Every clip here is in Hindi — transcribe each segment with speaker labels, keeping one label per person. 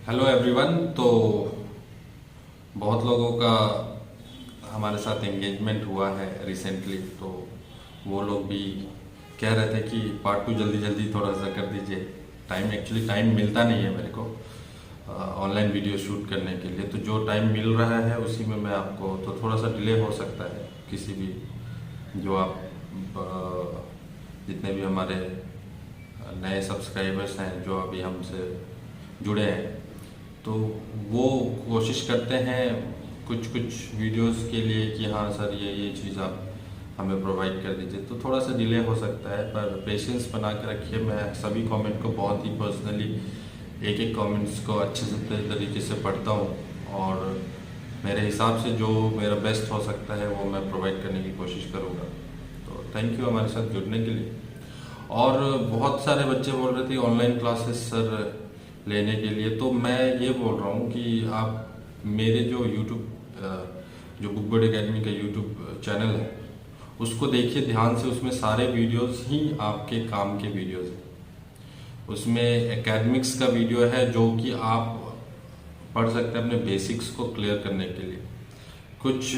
Speaker 1: Hello everyone. तो बहुत लोगों का हमारे साथ एंगेजमेंट हुआ है रिसेंटली, तो वो लोग भी कह रहे थे कि पार्ट 2 जल्दी जल्दी थोड़ा सा कर दीजिए। टाइम मिलता नहीं है मेरे को ऑनलाइन वीडियो शूट करने के लिए, तो जो टाइम मिल रहा है उसी में मैं आपको, तो थोड़ा सा डिले हो सकता है किसी भी जो आप जितने भी हमारे नए सब्सक्राइबर्स हैं जो अभी हमसे जुड़े हैं, तो वो कोशिश करते हैं कुछ कुछ वीडियोस के लिए कि हाँ सर ये चीज़ आप हमें प्रोवाइड कर दीजिए, तो थोड़ा सा डिले हो सकता है, पर पेशेंस बना के रखिए। मैं सभी कमेंट को बहुत ही पर्सनली एक एक कमेंट्स को अच्छे से तरीके से पढ़ता हूँ और मेरे हिसाब से जो मेरा बेस्ट हो सकता है वो मैं प्रोवाइड करने की कोशिश करूँगा। तो थैंक यू हमारे साथ जुड़ने के लिए। और बहुत सारे बच्चे बोल रहे थे ऑनलाइन क्लासेस सर लेने के लिए, तो मैं ये बोल रहा हूँ कि आप मेरे जो यूट्यूब जो बुक बर्ड एकेडमी का यूट्यूब चैनल है उसको देखिए ध्यान से। उसमें सारे वीडियोस ही आपके काम के वीडियोस हैं। उसमें एकेडमिक्स का वीडियो है जो कि आप पढ़ सकते हैं अपने बेसिक्स को क्लियर करने के लिए। कुछ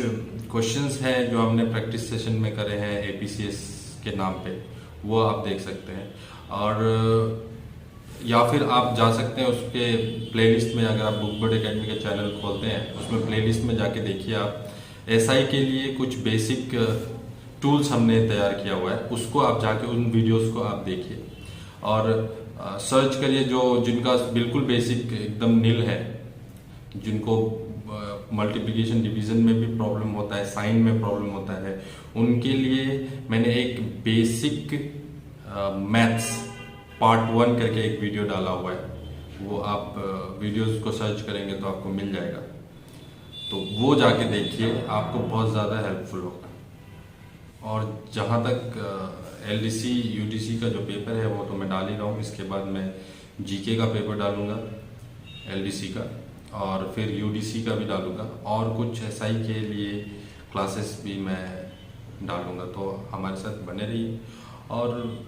Speaker 1: क्वेश्चंस हैं जो हमने प्रैक्टिस सेशन में करे हैं एपीसीएस के नाम पे, वो आप देख सकते हैं। और या फिर आप जा सकते हैं उसके प्लेलिस्ट में, अगर आप बुक बर्ड एकेडमी का चैनल खोलते हैं उसमें प्लेलिस्ट में जाके देखिए आप एसआई के लिए कुछ बेसिक टूल्स हमने तैयार किया हुआ है, उसको आप जाके उन वीडियोस को आप देखिए और सर्च करिए जो जिनका बिल्कुल बेसिक एकदम नील है, जिनको मल्टीप्लिकेशन डिवीजन में भी प्रॉब्लम होता है, साइन में प्रॉब्लम होता है, उनके लिए मैंने एक बेसिक मैथ्स पार्ट 1 करके एक वीडियो डाला हुआ है। वो आप वीडियोस को सर्च करेंगे तो आपको मिल जाएगा, तो वो जाके देखिए, आपको बहुत ज़्यादा हेल्पफुल होगा। और जहाँ तक एलडीसी यूडीसी का जो पेपर है वो तो मैं डाल ही रहा हूँ, इसके बाद मैं जीके का पेपर डालूंगा एलडीसी का, और फिर यूडीसी का भी डालूंगा, और कुछ एसआई के लिए क्लासेस भी मैं डालूंगा। तो हमारे साथ बने रहिए। और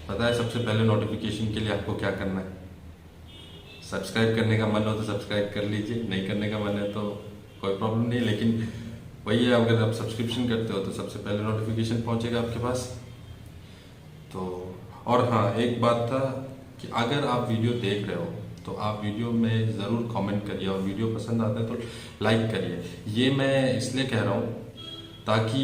Speaker 1: पता है सबसे पहले नोटिफिकेशन के लिए आपको क्या करना है, सब्सक्राइब करने का मन हो तो सब्सक्राइब कर लीजिए, नहीं करने का मन है तो कोई प्रॉब्लम नहीं, लेकिन वही है, अगर आप सब्सक्रिप्शन करते हो तो सबसे पहले नोटिफिकेशन पहुंचेगा आपके पास। तो और हाँ, एक बात था कि अगर आप वीडियो देख रहे हो तो आप वीडियो में ज़रूर कमेंट करिए, और वीडियो पसंद आता है तो लाइक करिए। ये मैं इसलिए कह रहा हूँ ताकि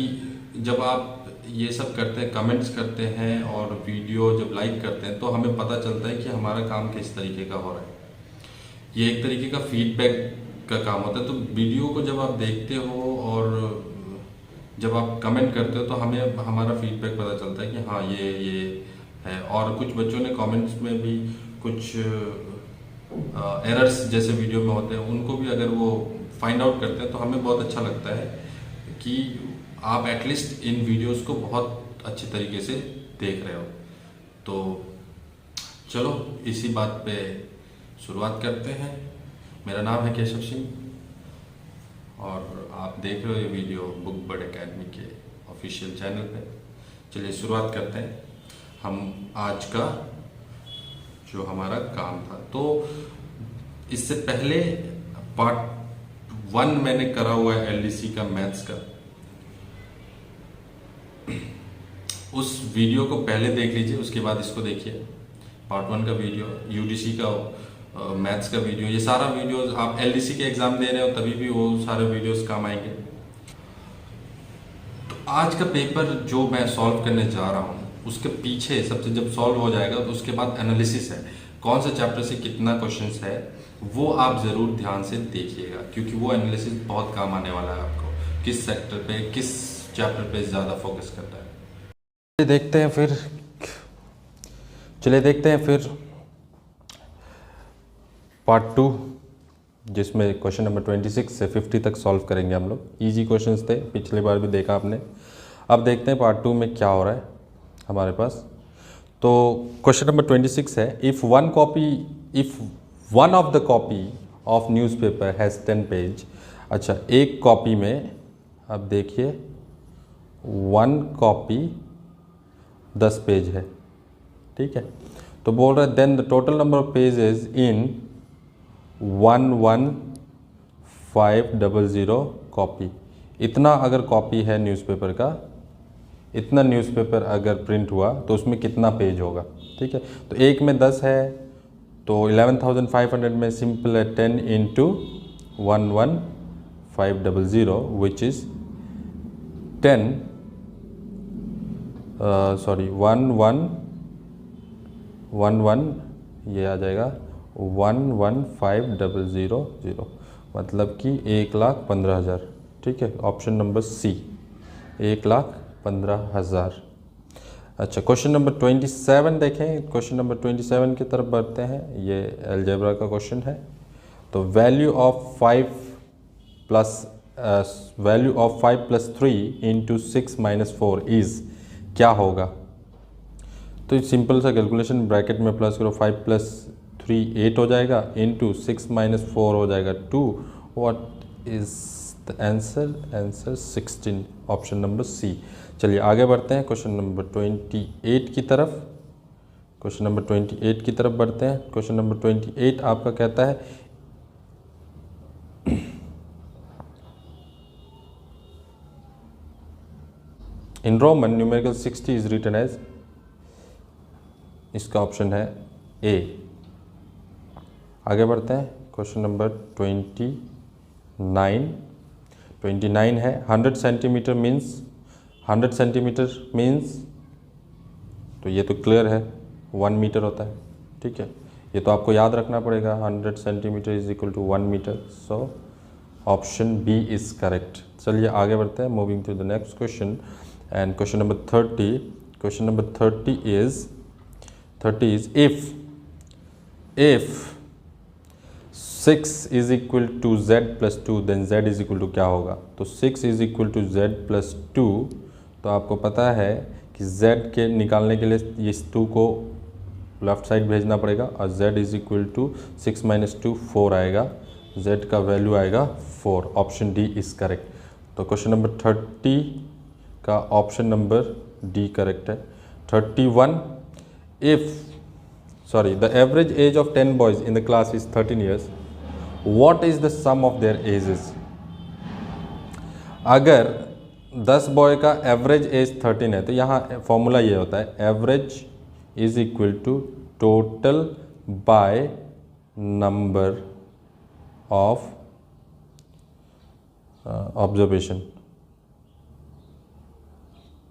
Speaker 1: जब आप ये सब करते हैं, कमेंट्स करते हैं और वीडियो जब लाइक करते हैं, तो हमें पता चलता है कि हमारा काम किस तरीके का हो रहा है। ये एक तरीके का फीडबैक का काम होता है। तो वीडियो को जब आप देखते हो और जब आप कमेंट करते हो तो हमें हमारा फीडबैक पता चलता है कि हाँ ये है। और कुछ बच्चों ने कमेंट्स में भी कुछ एरर्स जैसे वीडियो में होते हैं, उनको भी अगर वो फाइंड आउट करते हैं तो हमें बहुत अच्छा लगता है कि आप एटलीस्ट इन वीडियोस को बहुत अच्छे तरीके से देख रहे हो। तो चलो इसी बात पे शुरुआत करते हैं। मेरा नाम है केशव सिंह और आप देख रहे हो ये वीडियो बुक बर्ड एकेडमी के ऑफिशियल चैनल पे। चलिए शुरुआत करते हैं हम आज का जो हमारा काम था। तो इससे पहले पार्ट 1 मैंने करा हुआ है एलडीसी का मैथ्स का, उस वीडियो को पहले देख लीजिए, उसके बाद इसको देखिए। पार्ट 1 का वीडियो, यूडीसी का मैथ्स का वीडियो, ये सारा वीडियोस आप एलडीसी के एग्जाम दे रहे हो तभी भी वो सारे वीडियोस काम आएंगे। तो आज का पेपर जो मैं सॉल्व करने जा रहा हूँ उसके पीछे सबसे, जब सॉल्व हो जाएगा तो उसके बाद एनालिसिस है, कौन से चैप्टर से कितना क्वेश्चंस है वो आप जरूर ध्यान से देखिएगा, क्योंकि वो एनालिसिस बहुत काम आने वाला है आपको, किस सेक्टर पे किस चैप्टर पे ज्यादा फोकस करता है। चलिए देखते हैं फिर पार्ट 2, जिसमें क्वेश्चन नंबर 26 से 50 तक सॉल्व करेंगे हम लोग। इजी क्वेश्चंस थे, पिछली बार भी देखा आपने। अब देखते हैं पार्ट 2 में क्या हो रहा है हमारे पास। तो क्वेश्चन नंबर 26 है, if one of the copy of newspaper has 10 page. अच्छा, एक कॉपी में अब देखिए 1 कॉपी 10 पेज है, ठीक है। तो बोल रहा है then the total number of pages in 11500 copy. इतना अगर कॉपी है न्यूज़पेपर का, इतना न्यूज़पेपर अगर प्रिंट हुआ तो उसमें कितना पेज होगा। ठीक है, तो एक में 10 है तो 11,500 में सिंपल है 10 इंटू 11500 विच इज़ 11 ये आ जाएगा 11500 मतलब कि 1,15,000। ठीक है, ऑप्शन नंबर सी 1,15,000। अच्छा, क्वेश्चन नंबर 27 देखें। क्वेश्चन नंबर 27 की तरफ बढ़ते हैं। ये अलजेब्रा का क्वेश्चन है। तो value of 5 plus 3 into 6 minus 4 is क्या होगा। तो सिंपल सा कैलकुलेशन, ब्रैकेट में प्लस करो, 5 प्लस 3 8 हो जाएगा, इंटू 6 माइनस 4 हो जाएगा 2। What is the answer? Answer 16, option number C. चलिए आगे बढ़ते हैं क्वेश्चन नंबर 28 की तरफ। क्वेश्चन नंबर 28 की तरफ बढ़ते हैं। क्वेश्चन नंबर 28 आपका कहता है in Roman numerical 60 is written as, इसका ऑप्शन है ए। आगे बढ़ते हैं क्वेश्चन नंबर 29 है 100 सेंटीमीटर मीन्स 100 सेंटीमीटर मीन्स, तो ये तो क्लियर है 1 मीटर होता है। ठीक है, ये तो आपको याद रखना पड़ेगा, 100 centimetre is equal to 1 metre. So option B is correct. चलिए आगे बढ़ते हैं, moving to the next question and question number 30। Question number 30 is if 6 is equal to z plus 2 then z is equal to क्या होगा। तो 6 is equal to z plus 2, तो आपको पता है कि z के निकालने के लिए इस 2 को लेफ्ट साइड भेजना पड़ेगा और z is equal to 6 minus 2 4 आएगा, z का वैल्यू आएगा 4। Option D is correct. तो क्वेश्चन नंबर 30 का ऑप्शन नंबर डी करेक्ट है। 31 the average age of 10 boys in the class is 13 years, what is the sum of their ages। अगर 10 बॉय का एवरेज एज 13 है तो यहाँ फॉर्मूला ये होता है average is equal to total by number of observation,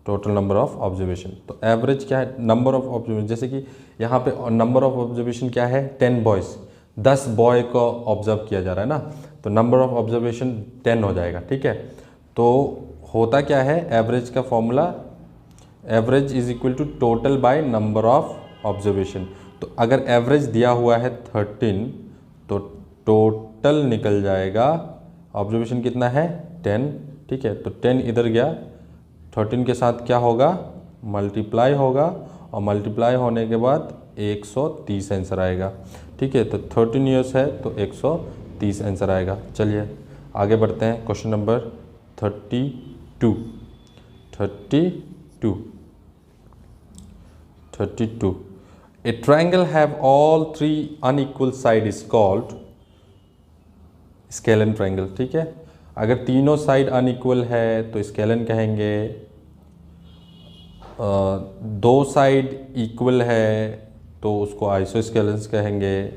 Speaker 1: total number of observation. तो एवरेज क्या है, नंबर ऑफ ऑब्जर्वेशन। जैसे कि यहाँ पे नंबर ऑफ ऑब्जर्वेशन क्या है 10 बॉयज़, 10 बॉय को ऑब्जर्व किया जा रहा है ना, तो नंबर ऑफ ऑब्जर्वेशन 10 हो जाएगा। ठीक है, तो होता क्या है एवरेज का formula, average is equal to total by number of observation. तो अगर एवरेज दिया हुआ है 13 तो टोटल निकल जाएगा, ऑब्जर्वेशन कितना है 10। ठीक है, तो 10 इधर गया, 13 के साथ क्या होगा मल्टीप्लाई होगा और मल्टीप्लाई होने के बाद 130 आंसर आएगा। ठीक है, तो 13 ईयर्स है तो 130 आंसर आएगा। चलिए आगे बढ़ते हैं question number 32। A triangle have all 3 unequal side is called scalene triangle. ठीक है, अगर तीनों साइड अनइक्वल है तो स्केलन कहेंगे, 2 साइड इक्वल है तो उसको आइसोस्केलेंस कहेंगे,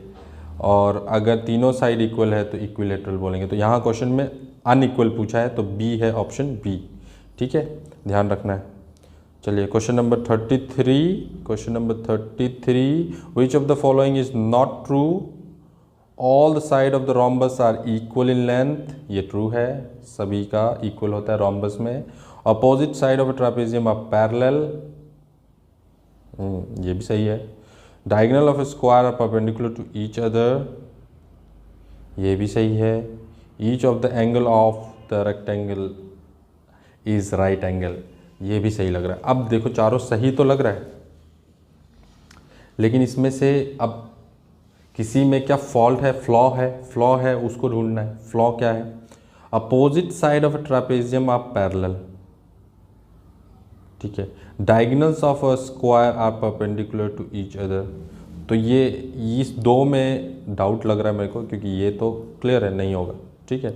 Speaker 1: और अगर तीनों साइड इक्वल है तो इक्विलेटरल बोलेंगे। तो यहाँ क्वेश्चन में अनइक्वल पूछा है तो बी है ऑप्शन बी। ठीक है, ध्यान रखना है। चलिए question number 33, which of the following is not true, all the side of the rhombus are equal in length. ये ट्रू है, सभी का इक्वल होता है रोम्बस में। Opposite side of a trapezium are parallel, ये भी सही है। Diagonal of a square are perpendicular to each other, ये भी सही है। Each of the angle of the rectangle is right angle, ये भी सही लग रहा है। अब देखो चारों सही तो लग रहा है, लेकिन इसमें से अब किसी में क्या फॉल्ट है, फ्लॉ है, उसको ढूंढना है। फ्लॉ क्या है, opposite side of a trapezium are parallel. ठीक है, diagonals of a square are perpendicular to each other, तो ये इस दो में डाउट लग रहा है मेरे को, क्योंकि ये तो क्लियर है नहीं होगा। ठीक है,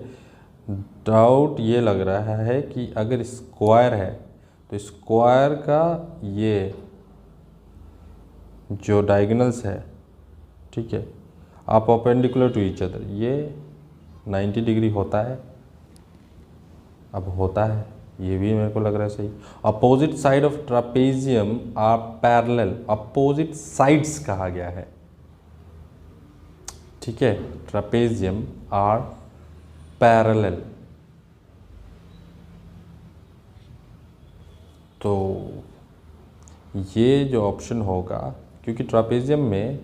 Speaker 1: डाउट ये लग रहा है कि अगर स्क्वायर है तो स्क्वायर का ये जो डायगोनल्स है, ठीक है, आप परपेंडिकुलर टू ईच अदर, ये 90 डिग्री होता है। अब होता है, ये भी मेरे को लग रहा है सही। Opposite side of trapezium are parallel, opposite sides कहा गया है। ठीक है, ट्रापेजियम आर पैरेलल, तो ये जो ऑप्शन होगा, क्योंकि ट्रापेजियम में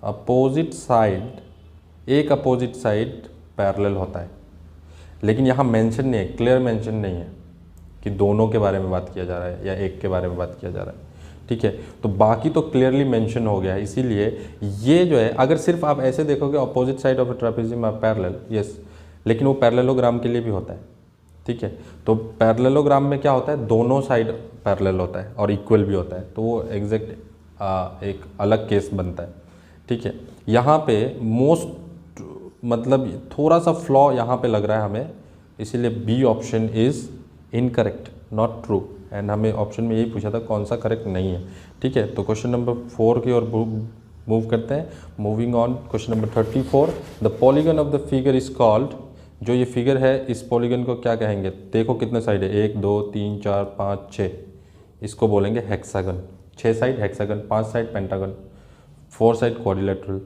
Speaker 1: अपोजिट साइड, एक अपोजिट साइड पैरेलल होता है, लेकिन यहाँ मेंशन नहीं है, क्लियर मेंशन नहीं है कि दोनों के बारे में बात किया जा रहा है या एक के बारे में बात किया जा रहा है। ठीक है, तो बाकी तो क्लियरली मेंशन हो गया है, इसीलिए ये जो है, अगर सिर्फ आप ऐसे देखोगे opposite side of a trapezium are parallel, yes, लेकिन वो पैरेललोग्राम के लिए भी होता है। ठीक है, तो पैरेललोग्राम में क्या होता है, दोनों साइड पैरेलल होता है और इक्वल भी होता है, तो वो एग्जैक्ट एक अलग केस बनता है। ठीक है, यहाँ पे मोस्ट मतलब थोड़ा सा फ्लॉ यहाँ पे लग रहा है हमें, इसीलिए B option is incorrect, not true. And हमें ऑप्शन में यही पूछा था कौन सा करेक्ट नहीं है। ठीक है, तो क्वेश्चन नंबर 4 की ओर मूव करते हैं। Moving on, question number 34, the polygon of the figure is called, जो ये फिगर है इस पॉलीगन को क्या कहेंगे, देखो कितने साइड है, 1 2 3 4 5 6, इसको बोलेंगे hexagon. 6 side hexagon, 5 side pentagon, 4 side quadrilateral,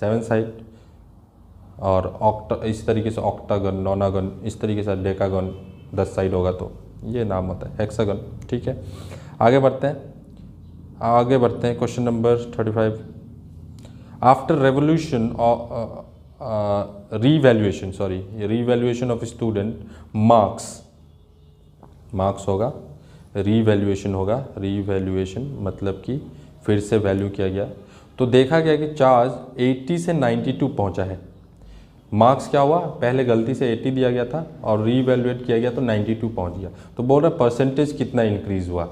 Speaker 1: 7 side और ऑक्टा, इस तरीके से ऑक्टागन, नोनागन, इस तरीके से डेकागन, 10 साइड होगा तो ये नाम होता है हेक्सागन। ठीक है, आगे बढ़ते हैं question number 35। After revolution revaluation of student marks होगा, रीवैल्यूएशन मतलब कि फिर से वैल्यू किया गया, तो देखा गया कि चार्ज 80 से 92 पहुंचा है। मार्क्स क्या हुआ, पहले गलती से 80 दिया गया था और रीवैल्यूएट किया गया तो 92 पहुंच गया। तो बोल रहा परसेंटेज कितना इंक्रीज हुआ,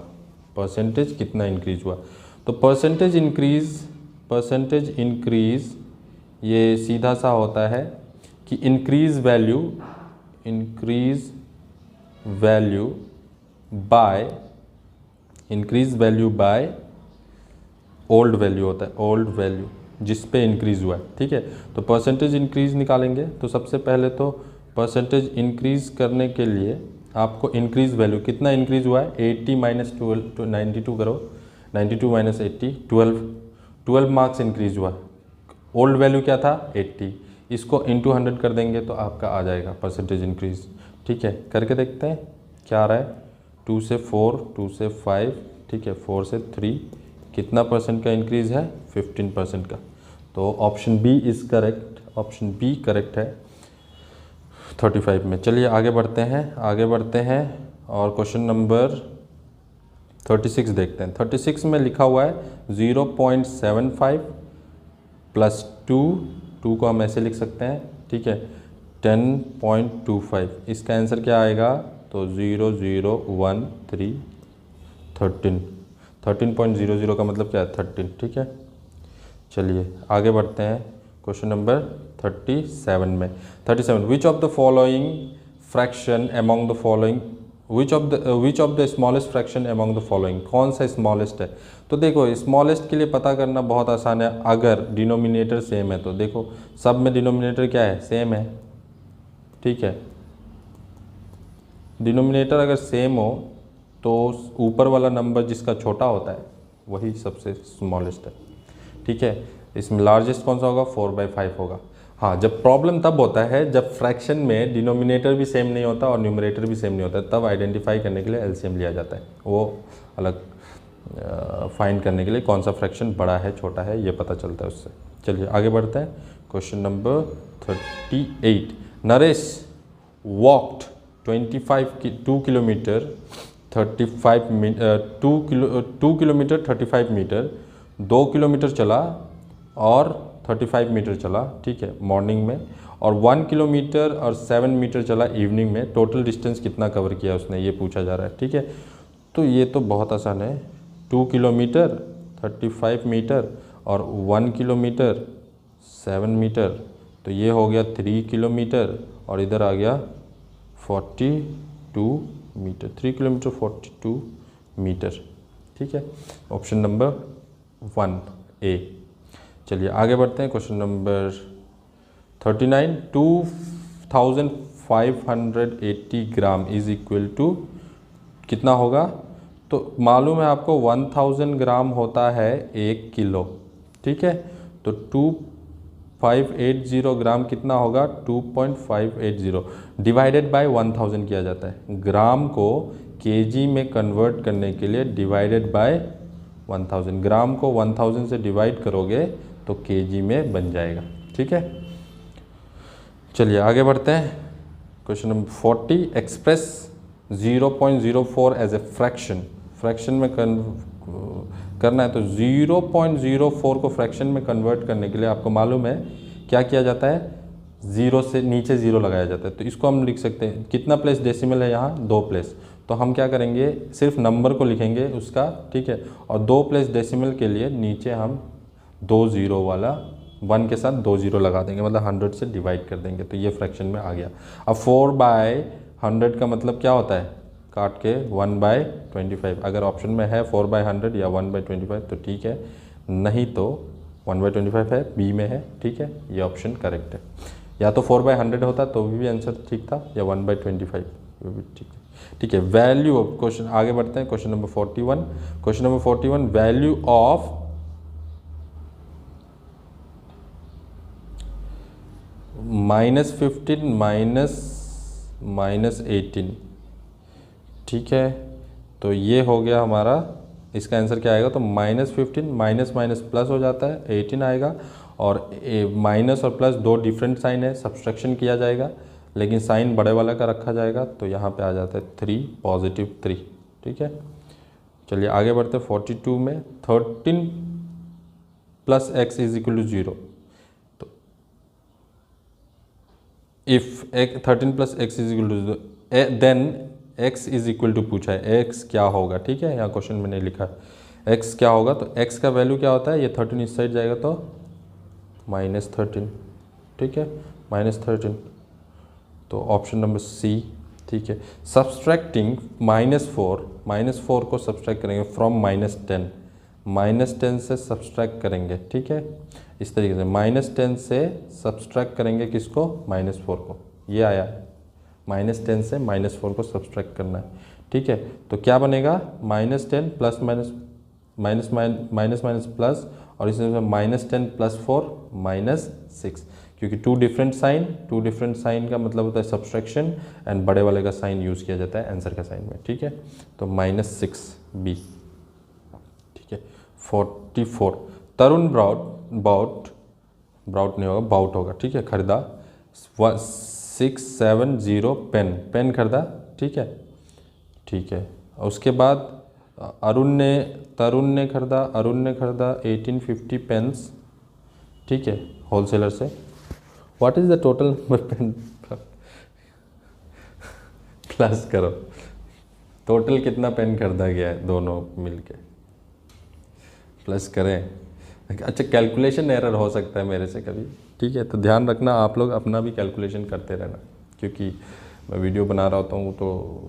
Speaker 1: तो परसेंटेज इंक्रीज ये सीधा सा होता है कि increase value by old value होता है, ओल्ड वैल्यू जिस पे इंक्रीज हुआ है। ठीक है, तो परसेंटेज इंक्रीज निकालेंगे, तो सबसे पहले तो परसेंटेज इंक्रीज करने के लिए आपको इंक्रीज वैल्यू कितना इंक्रीज हुआ है, 80 माइनस 92 करो, 92 माइनस 80, 12 मार्क्स इंक्रीज हुआ। ओल्ड वैल्यू क्या था 80, इसको इंटू 100 कर देंगे तो आपका आ जाएगा परसेंटेज इंक्रीज। ठीक है, करके देखते हैं क्या आ रहा है, 2 से 4, 2 से 5, ठीक है, 4 से 3, कितना परसेंट का इंक्रीज़ है, 15% का। तो option B is correct, option B correct है 35 में। चलिए आगे बढ़ते हैं और क्वेश्चन नंबर 36 देखते हैं। 36 में लिखा हुआ है 0.75 प्लस 2 को हम ऐसे लिख सकते हैं। ठीक है, 10.25, इसका आंसर क्या आएगा, तो 13.00 का मतलब क्या है, 13। ठीक है, चलिए आगे बढ़ते हैं क्वेश्चन नंबर 37 में। 37, विच of the following fraction among the following, which of the smallest fraction among the following, कौन सा स्मॉलेस्ट है। तो देखो स्मॉलेस्ट के लिए पता करना बहुत आसान है, अगर डिनोमिनेटर सेम है तो देखो सब में डिनोमिनेटर क्या है, सेम है। ठीक है, डिनोमिनेटर अगर सेम हो तो ऊपर वाला नंबर जिसका छोटा होता है वही सबसे स्मॉलेस्ट है। ठीक है, इसमें लार्जेस्ट कौन सा होगा, 4/5 होगा। हाँ, जब प्रॉब्लम तब होता है जब फ्रैक्शन में डिनोमिनेटर भी सेम नहीं होता और न्यूमरेटर भी सेम नहीं होता, तब आइडेंटिफाई करने के लिए एलसीएम लिया जाता है, वो अलग फाइंड करने के लिए कौन सा फ्रैक्शन बड़ा है छोटा है ये पता चलता है उससे। चलिए आगे बढ़ते हैं, question number 38, Naresh walked 2 kilometre 35 metre, 2 kilometre चला और 35 मीटर चला। ठीक है, मॉर्निंग में, और 1 किलोमीटर और 7 मीटर चला इवनिंग में। टोटल डिस्टेंस कितना कवर किया उसने, ये पूछा जा रहा है। ठीक है, तो ये तो बहुत आसान है, 2 किलोमीटर 35 मीटर और 1 किलोमीटर 7 मीटर, तो ये हो गया 3 किलोमीटर और इधर आ गया 42 मीटर। 3 kilometre 42 metre. ठीक है, ऑप्शन नंबर 1 ए। चलिए आगे बढ़ते हैं। Question number 39, 2580 gram is equal to कितना होगा? तो मालूम है आपको 1000 ग्राम होता है 1 किलो। ठीक है, तो 2580 ग्राम कितना होगा? 2.580 डिवाइडेड बाय 1000 किया जाता है। ग्राम को केजी में कन्वर्ट करने के लिए डिवाइडेड बाय 1000, ग्राम को 1000 से डिवाइड करोगे तो केजी में बन जाएगा। ठीक है, चलिए आगे बढ़ते हैं। Question number 40, express 0.04 as a fraction. Fraction में करना है तो 0.04 को फ्रैक्शन में कन्वर्ट करने के लिए आपको मालूम है क्या किया जाता है? ज़ीरो से नीचे ज़ीरो लगाया जाता है। तो इसको हम लिख सकते हैं, कितना प्लेस डेसिमल है यहाँ? 2 प्लेस। तो हम क्या करेंगे, सिर्फ नंबर को लिखेंगे उसका। ठीक है, और 2 प्लेस डेसिमल के लिए नीचे हम 2 ज़ीरो वाला 1 के साथ 2 ज़ीरो लगा देंगे, मतलब 100 से डिवाइड कर देंगे, तो ये फ्रैक्शन में आ गया। अब 4/100 का मतलब क्या होता है? काट के 1/25। अगर ऑप्शन में है 4/100 या 1/25 तो ठीक है, नहीं तो 1/25 है, बी में है। ठीक है, ये ऑप्शन करेक्ट है। या तो 4/100 होता तो भी आंसर ठीक था, या 1/25 वो भी ठीक है। ठीक है, वैल्यू ऑफ क्वेश्चन, आगे बढ़ते हैं। Question number 41, question number 41, value of -15 -18। ठीक है, तो ये हो गया हमारा, इसका आंसर क्या आएगा? तो -15 माइनस माइनस प्लस हो जाता है, 18 आएगा। और माइनस और प्लस 2 डिफरेंट साइन है, सब्सट्रैक्शन किया जाएगा, लेकिन साइन बड़े वाला का रखा जाएगा, तो यहाँ पे आ जाता है 3 +3। ठीक है, चलिए आगे बढ़ते हैं। 42 में 13 + x इज इक्वल टू 0। तो if 13 + x is equal to then x is equal to पूछा है, x क्या होगा? ठीक है, यहाँ क्वेश्चन में नहीं लिखा है x क्या होगा, तो x का वैल्यू क्या होता है? ये 13 इस साइड जाएगा तो -13। ठीक है, -13, तो ऑप्शन नंबर सी। ठीक है, सब्सट्रैक्टिंग -4 को सब्सट्रैक्ट करेंगे फ्रॉम -10, -10 से सब्सट्रैक्ट करेंगे। ठीक है, इस तरीके से -10 से सब्सट्रैक्ट करेंगे किसको? -4 को। ये आया है, -10 से -4 को सब्सट्रैक्ट करना है। ठीक है, तो क्या बनेगा? -10 plus minus minus minus plus, और इसमें -10 + 4 -6, क्योंकि 2 डिफरेंट साइन का मतलब होता है सब्सट्रैक्शन, एंड बड़े वाले का साइन यूज़ किया जाता है आंसर का साइन में। ठीक है, तो -6 बी। ठीक है, 44, तरुण ब्राउट नहीं होगा, बाउट होगा। ठीक है, खरीदा 670 पेन खरीदा। ठीक है, ठीक है, उसके बाद तरुण ने खरीदा 1850 पेन्स। ठीक है, होलसेलर से। What is the total number pen? Plus करो, टोटल कितना पेन खरीदा गया है दोनों मिलके, प्लस करें। अच्छा, कैलकुलेशन एरर हो सकता है मेरे से कभी। ठीक है, तो ध्यान रखना, आप लोग अपना भी कैलकुलेशन करते रहना, क्योंकि मैं वीडियो बना रहा होता हूँ तो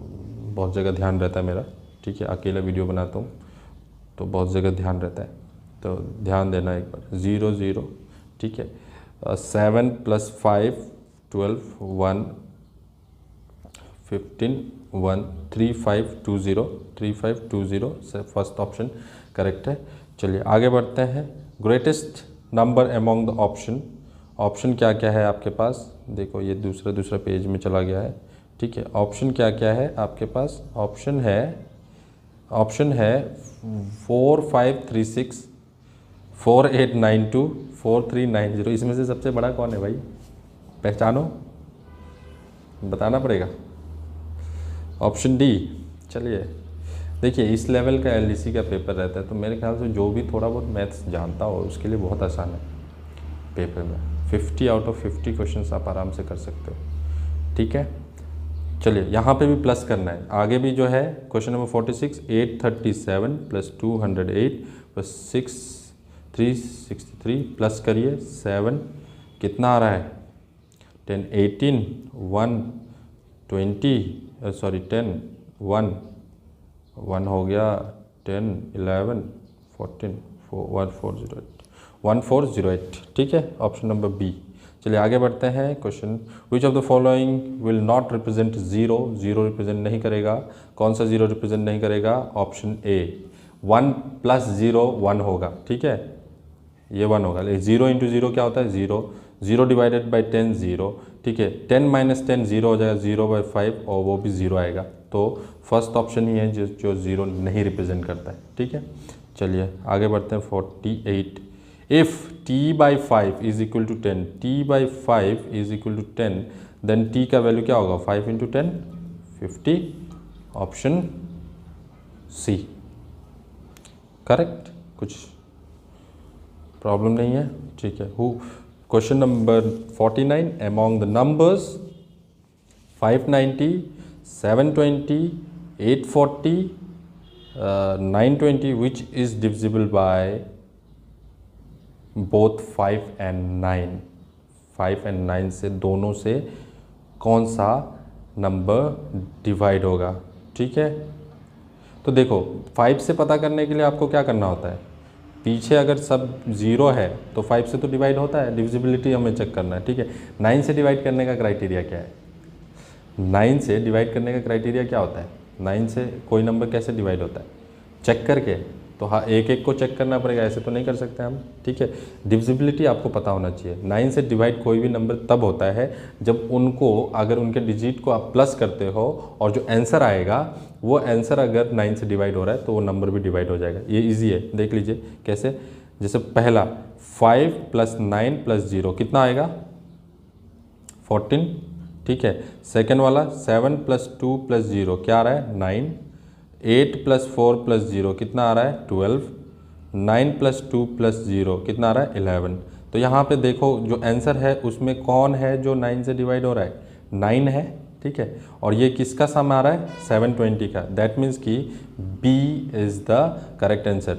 Speaker 1: बहुत जगह ध्यान रहता है मेरा। ठीक है, अकेला वीडियो बनाता हूँ तो बहुत जगह ध्यान रहता है, तो ध्यान देना एक बार। 0 0। ठीक है, 7 + 5 12 1 15 1 3520 से फर्स्ट ऑप्शन करेक्ट है। चलिए आगे बढ़ते हैं। Greatest number among the option क्या क्या है आपके पास? देखो, ये दूसरा पेज में चला गया है। ठीक है, ऑप्शन क्या क्या है आपके पास? ऑप्शन है 4536 4892 4390। इसमें से सबसे बड़ा कौन है भाई? पहचानो, बताना पड़ेगा। Option D. चलिए देखिए, इस लेवल का एलडीसी का पेपर रहता है, तो मेरे ख्याल से जो भी थोड़ा बहुत मैथ्स जानता हो उसके लिए बहुत आसान है पेपर में। 50 आउट ऑफ 50 क्वेश्चन आप आराम से कर सकते हो। ठीक है, चलिए यहाँ पे भी प्लस करना है। आगे भी जो है क्वेश्चन नंबर 46, 837 + 208 + 363 प्लस करिए 7 कितना आ रहा है 10 18 1 20 सॉरी 10 1 1 हो गया 10 11 14 1408 ठीक है, ऑप्शन नंबर बी। चलिए आगे बढ़ते हैं। Question which of the following will not represent zero, zero represent नहीं करेगा। कौन सा जीरो रिप्रेजेंट नहीं करेगा? ऑप्शन ए 1 प्लस 0 1 होगा, ठीक है, ये 1 होगा। लेकिन 0 इंटू 0 क्या होता है? 0, 0 डिवाइडेड बाई 10 0, ठीक है, 10 माइनस 10 0 हो जाएगा, 0/5 और वो भी 0 आएगा। तो फर्स्ट ऑप्शन ही है जो 0 नहीं रिप्रेजेंट करता है, ठीक है। चलिए आगे बढ़ते हैं। 48 if t/5 is equal to 10, t/5 is equal to 10, then t का वैल्यू क्या होगा? 5 इंटू 10 50, ऑप्शन सी करेक्ट। कुछ प्रॉब्लम नहीं है, ठीक है। Question number 49 among the numbers 590 720 840 920 which is divisible by both 5 and 9, 5 and 9 से दोनों से कौन सा नंबर डिवाइड होगा, ठीक है। तो देखो 5 से पता करने के लिए आपको क्या करना होता है? पीछे अगर सब 0 है तो 5 से तो डिवाइड होता है, डिविजिबिलिटी हमें चेक करना है, ठीक है। 9 से डिवाइड करने का क्राइटेरिया क्या है? 9 से डिवाइड करने का क्राइटेरिया क्या होता है? 9 से कोई नंबर कैसे डिवाइड होता है? चेक करके। तो हाँ, एक एक को चेक करना पड़ेगा, ऐसे तो नहीं कर सकते हम, ठीक है। डिविजिबिलिटी आपको पता होना चाहिए। 9 से डिवाइड कोई भी नंबर तब होता है जब उनको, अगर उनके डिजिट को आप प्लस करते हो और जो आंसर आएगा वो आंसर अगर 9 से डिवाइड हो रहा है तो वो नंबर भी डिवाइड हो जाएगा। ये इजी है, देख लीजिए कैसे। जैसे पहला 5 प्लस 9 प्लस 0 कितना आएगा? 14, ठीक है। सेकेंड वाला 7 प्लस 2 प्लस 0 क्या आ रहा है? 9। 8 प्लस 4 प्लस 0 कितना आ रहा है? 12। 9 प्लस 2 प्लस 0 कितना आ रहा है? 11। तो यहाँ पे देखो जो आंसर है उसमें कौन है जो 9 से डिवाइड हो रहा है? 9 है, ठीक है। और ये किसका सम आ रहा है? 720 का। दैट मीन्स कि B is the correct answer.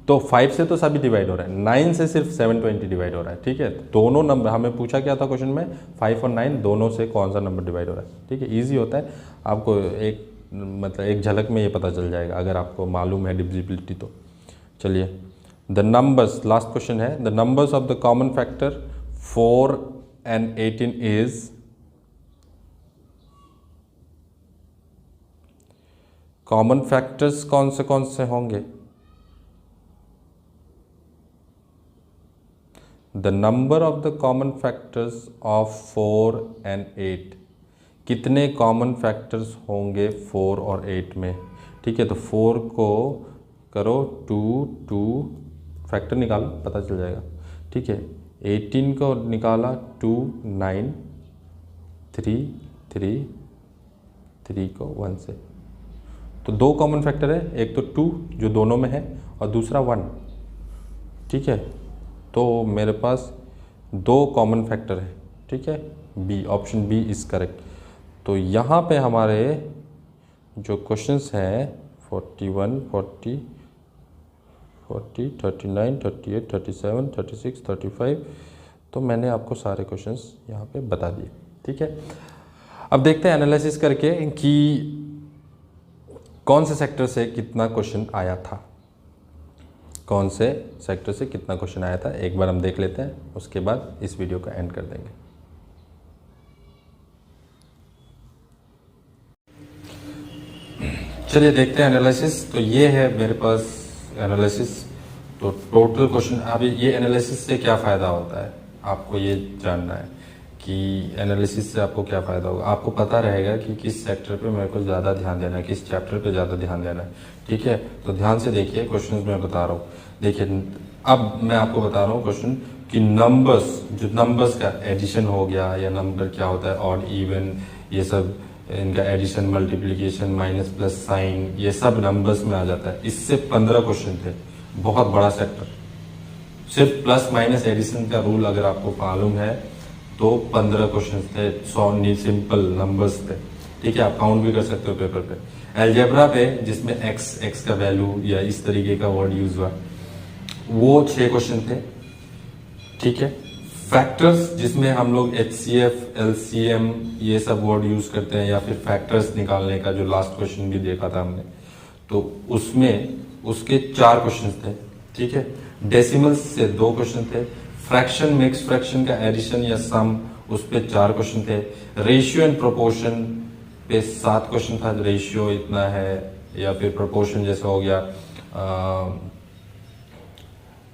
Speaker 1: तो 5 से तो सभी डिवाइड हो रहा है, 9 से सिर्फ 720 डिवाइड हो रहा है, ठीक है। दोनों नंबर हमें पूछा क्या था क्वेश्चन में? 5 और 9 दोनों से कौन सा नंबर डिवाइड हो रहा है, ठीक है। ईजी होता है, आपको एक मतलब एक झलक में ये पता चल जाएगा अगर आपको मालूम है डिविजिबिलिटी तो। चलिए द नंबर्स, लास्ट क्वेश्चन है। The numbers of the common factor 4 and 18 is, common factors कौन से होंगे? The number of the common factors of 4 and 8, कितने कॉमन फैक्टर्स होंगे 4 और 8 में, ठीक है। तो 4 को करो 2 फैक्टर निकालो, पता चल जाएगा, ठीक है। 18 को निकाला 2 9 3 को 1 से। तो 2 कॉमन फैक्टर है, एक तो 2 जो दोनों में है और दूसरा 1, ठीक है। तो मेरे पास 2 कॉमन फैक्टर है, ठीक है। B, option B is correct. तो यहाँ पे हमारे जो क्वेश्चंस हैं 41 40 39 38 37 36 35, तो मैंने आपको सारे क्वेश्चंस यहाँ पे बता दिए, ठीक है। अब देखते हैं एनालिसिस करके कि कौन से सेक्टर से कितना क्वेश्चन आया था, कौन से सेक्टर से कितना क्वेश्चन आया था। एक बार हम देख लेते हैं, उसके बाद इस वीडियो का एंड कर देंगे। चलिए देखते हैं एनालिसिस। तो ये है मेरे पास एनालिसिस। तो टोटल क्वेश्चन, अभी ये एनालिसिस से क्या फ़ायदा होता है आपको ये जानना है कि एनालिसिस से आपको क्या फ़ायदा होगा। आपको पता रहेगा कि किस सेक्टर पे मेरे को ज़्यादा ध्यान देना है, किस चैप्टर पे ज़्यादा ध्यान देना है, ठीक है। तो ध्यान से देखिए क्वेश्चन मैं बता रहा हूँ। देखिए अब मैं आपको बता रहा हूँ क्वेश्चन कि नंबर्स, जो नंबर्स का एडिशन हो गया या नंबर क्या होता है, ऑड इवन, ये सब इनका addition multiplication minus plus sign, ये सब नंबर्स में आ जाता है। इससे 15 क्वेश्चन थे, बहुत बड़ा सेक्टर। सिर्फ प्लस माइनस एडिशन का रूल अगर आपको मालूम है तो 15 क्वेश्चन थे, 100 सिंपल नंबर्स थे, ठीक है। आप काउंट भी कर सकते हो पेपर पे। अलजेब्रा पे जिसमें एक्स का वैल्यू या इस तरीके का वर्ड यूज हुआ, वो 6 क्वेश्चन थे, ठीक है। फैक्टर्स जिसमें हम लोग HCF, LCM ये सब वर्ड यूज करते हैं, या फिर फैक्टर्स निकालने का जो लास्ट क्वेश्चन भी देखा था हमने, तो उसमें उसके 4 क्वेश्चन थे, ठीक है। डेसिमल्स से 2 क्वेश्चन थे। फ्रैक्शन, मिक्स फ्रैक्शन का एडिशन या सम, उस पे 4 क्वेश्चन थे। रेशियो एंड प्रोपोर्शन पे 7 क्वेश्चन था, रेशियो इतना है, या फिर प्रोपोर्शन जैसे हो गया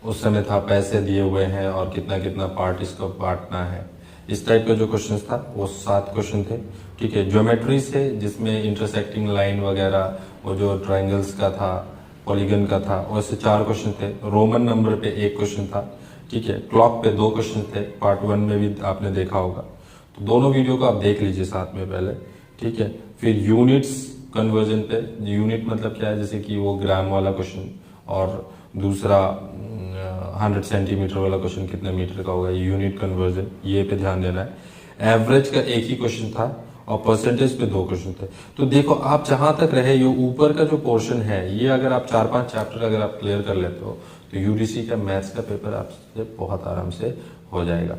Speaker 1: उस समय था पैसे दिए हुए हैं और कितना कितना पार्ट इसको बांटना है, इस टाइप का जो क्वेश्चन था वो 7 क्वेश्चन थे, ठीक है। ज्योमेट्री से जिसमें इंटरसेक्टिंग लाइन वगैरह, वो जो ट्राइंगल्स का था, पॉलीगन का था, वैसे 4 क्वेश्चन थे। रोमन नंबर पे 1 क्वेश्चन था, ठीक है। क्लॉक पे 2 क्वेश्चन थे, पार्ट 1 में भी आपने देखा होगा, तो दोनों वीडियो को आप देख लीजिए साथ में पहले, ठीक है। फिर यूनिट्स कन्वर्जन पे, यूनिट मतलब क्या है, जैसे कि वो ग्राम वाला क्वेश्चन, और दूसरा 100 सेंटीमीटर वाला क्वेश्चन कितने मीटर का होगा, यूनिट कन्वर्जन, ये पे ध्यान देना है। एवरेज का 1 ही क्वेश्चन था और परसेंटेज पे 2 क्वेश्चन थे। तो देखो आप जहां तक रहे, ये ऊपर का जो पोर्शन है, ये अगर आप 4-5 चैप्टर अगर आप क्लियर कर लेते हो तो यूडीसी का मैथ्स का पेपर आपसे बहुत आराम से हो जाएगा।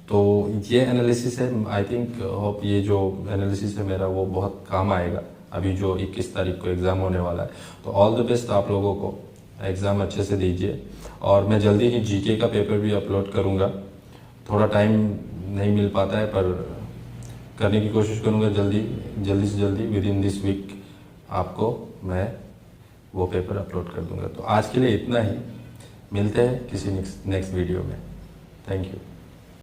Speaker 1: तो ये एनालिसिस है, आई थिंक होप ये जो एनालिसिस है मेरा वो बहुत काम आएगा अभी जो 21 तारीख को एग्जाम होने वाला है। तो ऑल द बेस्ट आप लोगों को, एग्ज़ाम अच्छे से दीजिए। और मैं जल्दी ही जीके का पेपर भी अपलोड करूँगा, थोड़ा टाइम नहीं मिल पाता है पर करने की कोशिश करूँगा जल्दी से जल्दी, विद इन दिस वीक आपको मैं वो पेपर अपलोड कर दूँगा। तो आज के लिए इतना ही, मिलते हैं किसी नेक्स्ट वीडियो में। Thank you.